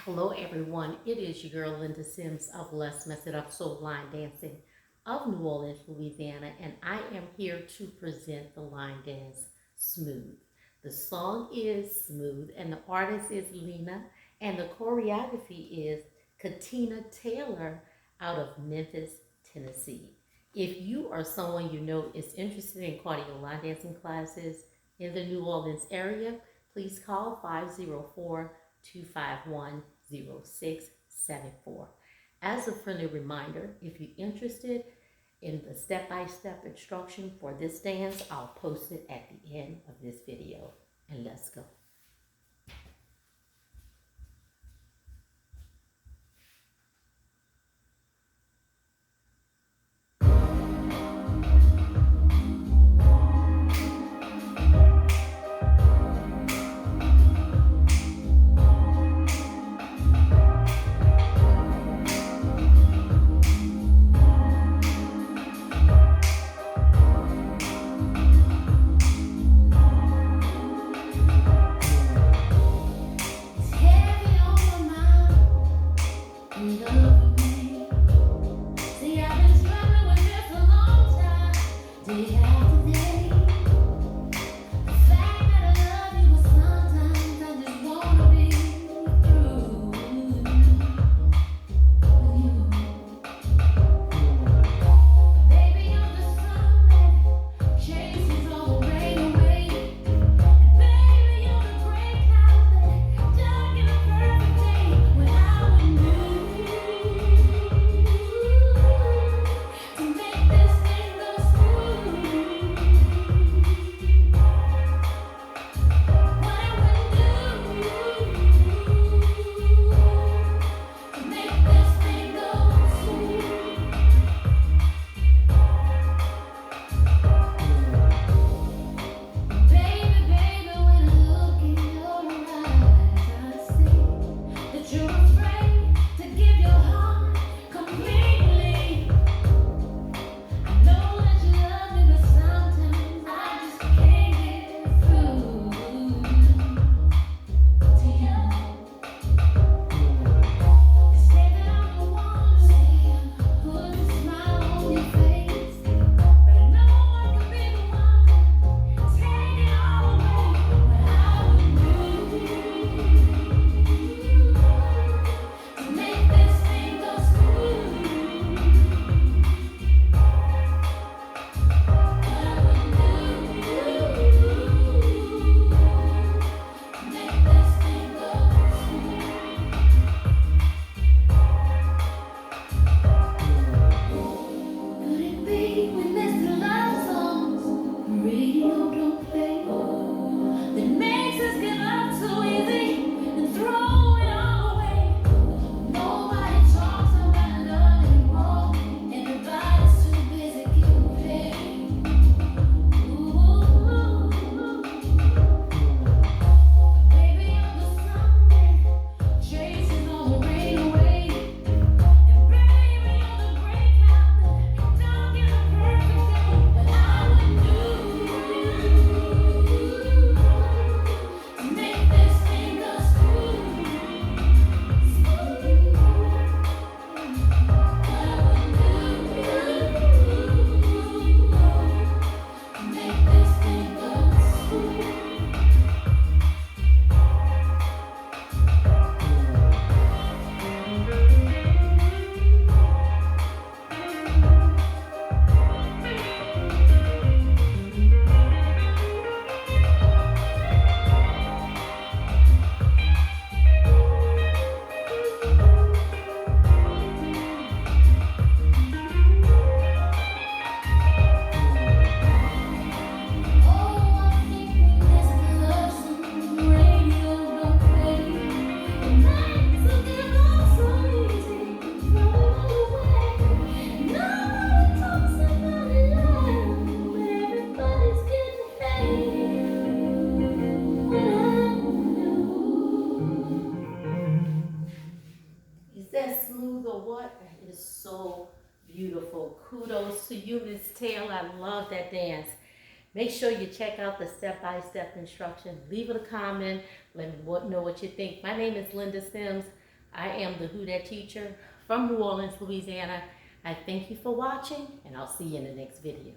Hello everyone, it is your girl Linda Sims of Let's Mess It Up Soul Line Dancing of New Orleans, Louisiana, and I am here to present the line dance Smooth. The song is Smooth and the artist is LINA and the choreography is KATINA Taylor out of Memphis, Tennessee. If you are someone you know is interested in cardio line dancing classes in the New Orleans area, please call 504-251-0674. As a friendly reminder, if you're interested in the step-by-step instruction for this dance, I'll post it at the end of this video. And let's go. Is that smooth or what? That is so beautiful. Kudos to you, Miss Taylor. I love that dance. Make sure you check out the step-by-step instruction. Leave it a comment. Let me know what you think. My name is Linda Sims I am the Who Dat teacher from New Orleans, Louisiana. I thank you for watching, and I'll see you in the next video.